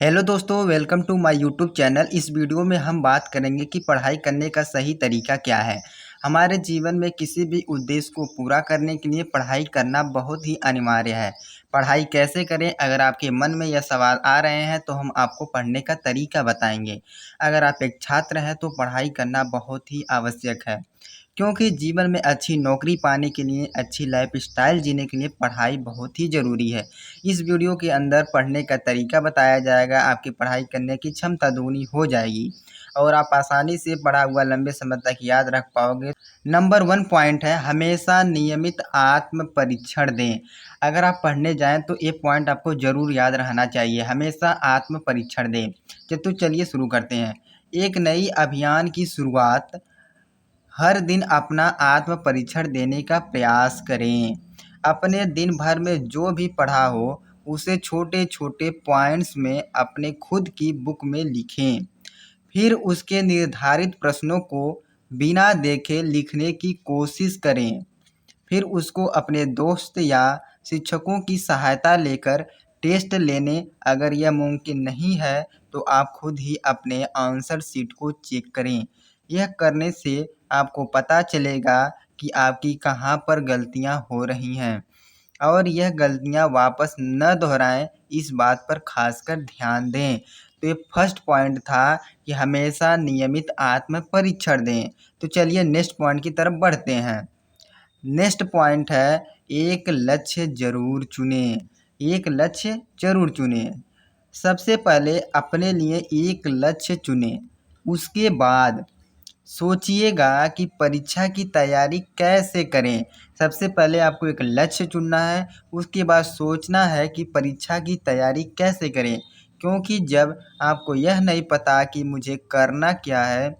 Hello दोस्तों, welcome to my YouTube channel. इस video में हम बात करेंगे कि पढ़ाई करने का सही तरीका क्या है। हमारे जीवन में किसी भी उद्देश्य को पूरा करने के लिए पढ़ाई करना बहुत ही अनिवार्य है। पढ़ाई कैसे करें, अगर आपके मन में यह सवाल आ रहे हैं तो हम आपको पढ़ने का तरीका बताएंगे। अगर आप एक छात्र हैं तो पढ़ाई करना बहुत ही आवश्यक है, क्योंकि जीवन में अच्छी नौकरी पाने के लिए, अच्छी लाइफ़स्टाइल जीने के लिए पढ़ाई बहुत ही ज़रूरी है। इस वीडियो के अंदर पढ़ने का तरीका बताया जाएगा, आपकी पढ़ाई करने की क्षमता दुगनी हो जाएगी और आप आसानी से पढ़ा हुआ लंबे समय तक याद रख पाओगे। नंबर 1 पॉइंट है, हमेशा नियमित आत्म परीक्षण दें। अगर आप पढ़ने जाएँ तो ये पॉइंट आपको ज़रूर याद रहना चाहिए, हमेशा आत्म परीक्षण दें। तो चलिए शुरू करते हैं। एक नई अभियान की शुरुआत, हर दिन अपना आत्म परीक्षण देने का प्रयास करें। अपने दिन भर में जो भी पढ़ा हो उसे छोटे छोटे पॉइंट्स में अपने खुद की बुक में लिखें। फिर उसके निर्धारित प्रश्नों को बिना देखे लिखने की कोशिश करें। फिर उसको अपने दोस्त या शिक्षकों की सहायता लेकर टेस्ट लेने। अगर यह मुमकिन नहीं है तो आप खुद ही अपने आंसर शीट को चेक करें। यह करने से आपको पता चलेगा कि आपकी कहाँ पर गलतियाँ हो रही हैं और यह गलतियाँ वापस न दोहराएं, इस बात पर खासकर ध्यान दें। तो ये फर्स्ट पॉइंट था कि हमेशा नियमित आत्म परीक्षण दें। तो चलिए नेक्स्ट पॉइंट की तरफ बढ़ते हैं। नेक्स्ट पॉइंट है, एक लक्ष्य ज़रूर चुनें। एक लक्ष्य ज़रूर चुनें। सबसे पहले अपने लिए एक लक्ष्य चुनें। उसके बाद सोचिएगा कि परीक्षा की तैयारी कैसे करें। सबसे पहले आपको एक लक्ष्य चुनना है, उसके बाद सोचना है कि परीक्षा की तैयारी कैसे करें। क्योंकि जब आपको यह नहीं पता कि मुझे करना क्या है,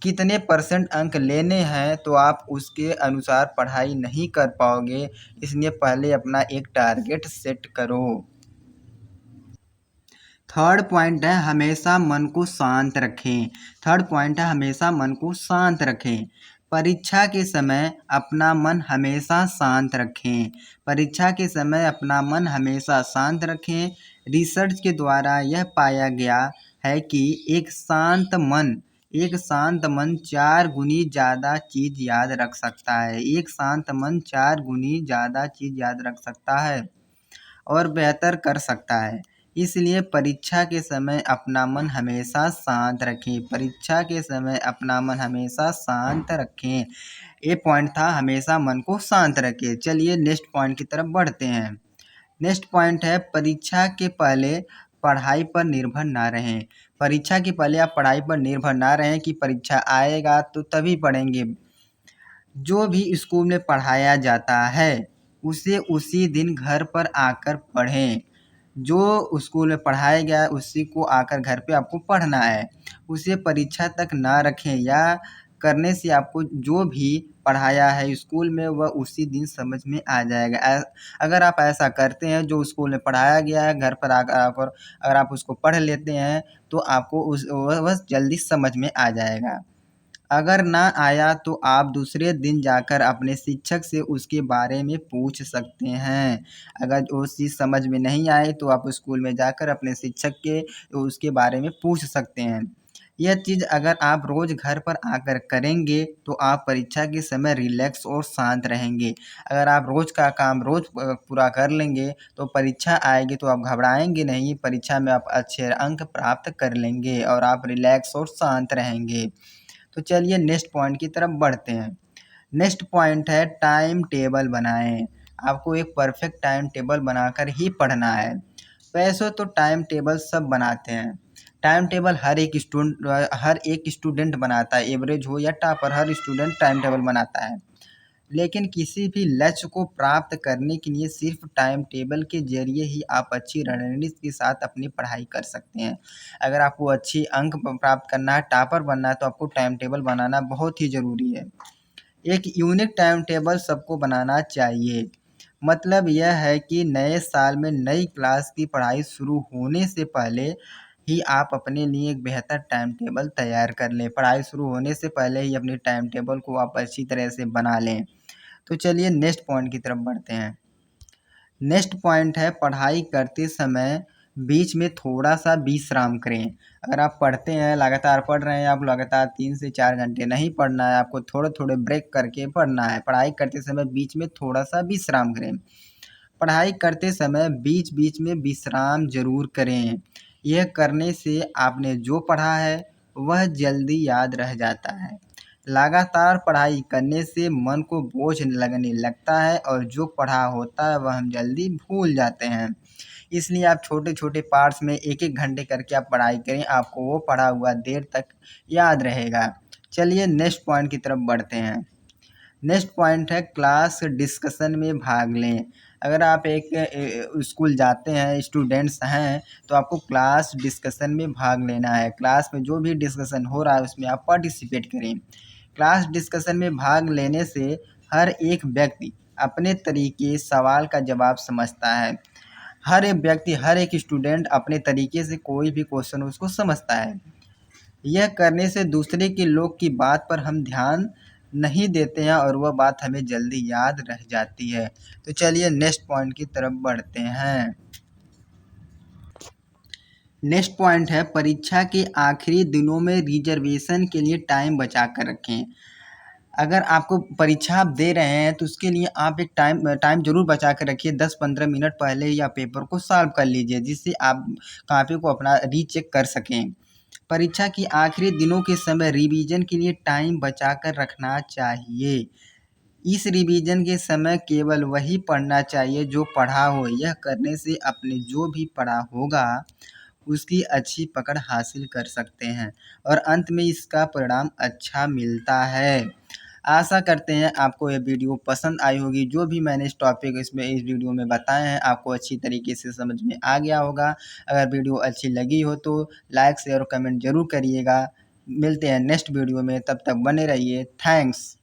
कितने परसेंट अंक लेने हैं, तो आप उसके अनुसार पढ़ाई नहीं कर पाओगे। इसलिए पहले अपना एक टारगेट सेट करो। थर्ड पॉइंट है, हमेशा मन को शांत रखें। थर्ड पॉइंट है, हमेशा मन को शांत रखें। परीक्षा के समय अपना मन हमेशा शांत रखें। परीक्षा के समय अपना मन हमेशा शांत रखें। रिसर्च के द्वारा यह पाया गया है कि एक शांत मन 4 गुनी ज़्यादा चीज़ याद रख सकता है। एक शांत मन 4 गुनी ज़्यादा चीज़ याद रख सकता है और बेहतर कर सकता है। इसलिए परीक्षा के समय अपना मन हमेशा शांत रखें। परीक्षा के समय अपना मन हमेशा शांत रखें। ये पॉइंट था, हमेशा मन को शांत रखें। चलिए नेक्स्ट पॉइंट की तरफ बढ़ते हैं। नेक्स्ट पॉइंट है, परीक्षा के पहले पढ़ाई पर निर्भर ना रहें। परीक्षा के पहले आप पढ़ाई पर निर्भर ना रहें कि परीक्षा आएगा तो तभी पढ़ेंगे। जो भी स्कूल में पढ़ाया जाता है उसे उसी दिन घर पर आकर पढ़ें। जो स्कूल में पढ़ाया गया है उसी को आकर घर पे आपको पढ़ना है। उसे परीक्षा तक ना रखें, या करने से आपको जो भी पढ़ाया है स्कूल में वह उसी दिन समझ में आ जाएगा। अगर आप ऐसा करते हैं, जो स्कूल में पढ़ाया गया है घर पर आकर अगर आप उसको पढ़ लेते हैं तो आपको वह जल्दी समझ में आ जाएगा। अगर ना आया तो आप दूसरे दिन जाकर अपने शिक्षक से उसके बारे में पूछ सकते हैं। अगर वो चीज़ समझ में नहीं आए तो आप स्कूल में जाकर अपने शिक्षक के उसके बारे में पूछ सकते हैं। यह चीज़ अगर आप रोज़ घर पर आकर करेंगे तो आप परीक्षा के समय रिलैक्स और शांत रहेंगे। अगर आप रोज़ का काम रोज़ पूरा कर लेंगे तो परीक्षा आएगी तो आप घबराएँगे नहीं, परीक्षा में आप अच्छे अंक प्राप्त कर लेंगे और आप रिलैक्स और शांत रहेंगे। तो चलिए नेक्स्ट पॉइंट की तरफ बढ़ते हैं। नेक्स्ट पॉइंट है, टाइम टेबल बनाएं। आपको एक परफेक्ट टाइम टेबल बनाकर ही पढ़ना है। वैसे तो टाइम टेबल सब बनाते हैं। टाइम टेबल हर एक स्टूडेंट बनाता है, एवरेज हो या टॉपर, हर स्टूडेंट टाइम टेबल बनाता है। लेकिन किसी भी लक्ष्य को प्राप्त करने के लिए सिर्फ टाइम टेबल के ज़रिए ही आप अच्छी रणनीति के साथ अपनी पढ़ाई कर सकते हैं। अगर आपको अच्छी अंक प्राप्त करना है, टॉपर बनना है, तो आपको टाइम टेबल बनाना बहुत ही ज़रूरी है। एक यूनिक टाइम टेबल सबको बनाना चाहिए। मतलब यह है कि नए साल में नई क्लास की पढ़ाई शुरू होने से पहले ही आप अपने लिए एक बेहतर टाइम टेबल तैयार कर लें। पढ़ाई शुरू होने से पहले ही अपनी टाइम टेबल को आप अच्छी तरह से बना लें। तो चलिए नेक्स्ट पॉइंट की तरफ बढ़ते हैं। नेक्स्ट पॉइंट है, पढ़ाई करते समय बीच में थोड़ा सा विश्राम करें। अगर आप पढ़ते हैं, लगातार पढ़ रहे हैं, आप लगातार 3 से 4 घंटे नहीं पढ़ना है, आपको थोड़े-थोड़े ब्रेक करके पढ़ना है। पढ़ाई करते समय बीच में थोड़ा-सा विश्राम करें। पढ़ाई करते समय बीच-बीच में विश्राम ज़रूर करें। यह करने से आपने जो पढ़ा है, वह जल्दी याद रह जाता है। लगातार पढ़ाई करने से मन को बोझ लगने लगता है और जो पढ़ा होता है वह हम जल्दी भूल जाते हैं। इसलिए आप छोटे-छोटे पार्ट्स में 1-1 घंटे करके आप पढ़ाई करें, आपको वो पढ़ा हुआ देर तक याद रहेगा। चलिए नेक्स्ट पॉइंट की तरफ बढ़ते हैं। नेक्स्ट पॉइंट है क्लास डिस्कशन में भाग लें। अगर आप एक स्कूल जाते हैं, स्टूडेंट्स हैं, तो आपको क्लास डिस्कशन में भाग लेना है। क्लास में जो भी डिस्कशन हो रहा है उसमें आप पार्टिसिपेट करें। क्लास डिस्कशन में भाग लेने से हर एक व्यक्ति अपने तरीके सवाल का जवाब समझता है। हर एक व्यक्ति, हर एक स्टूडेंट अपने तरीके से कोई भी क्वेश्चन उसको समझता है। यह करने से दूसरे के लोग की बात पर हम ध्यान नहीं देते हैं और वह बात हमें जल्दी याद रह जाती है। तो चलिए नेक्स्ट पॉइंट की तरफ बढ़ते हैं। नेक्स्ट पॉइंट है परीक्षा के आखिरी दिनों में रिजर्वेशन के लिए टाइम बचा कर रखें। अगर आपको परीक्षा आप दे रहे हैं तो उसके लिए आप एक टाइम ज़रूर बचा के रखिए। 10-15 मिनट पहले ही आप पेपर को सॉल्व कर लीजिए, जिससे आप कॉपी को अपना रीचेक कर सकें। परीक्षा के आखिरी दिनों के समय रिवीजन के लिए टाइम बचा कर रखना चाहिए। इस रिवीजन के समय केवल वही पढ़ना चाहिए जो पढ़ा हो। यह करने से आपने जो भी पढ़ा होगा उसकी अच्छी पकड़ हासिल कर सकते हैं और अंत में इसका परिणाम अच्छा मिलता है। आशा करते हैं आपको ये वीडियो पसंद आई होगी। जो भी मैंने इस टॉपिक इसमें इस वीडियो में बताए हैं आपको अच्छी तरीके से समझ में आ गया होगा। अगर वीडियो अच्छी लगी हो तो लाइक, शेयर और कमेंट ज़रूर करिएगा। मिलते हैं नेक्स्ट वीडियो में, तब तक बने रहिए। थैंक्स।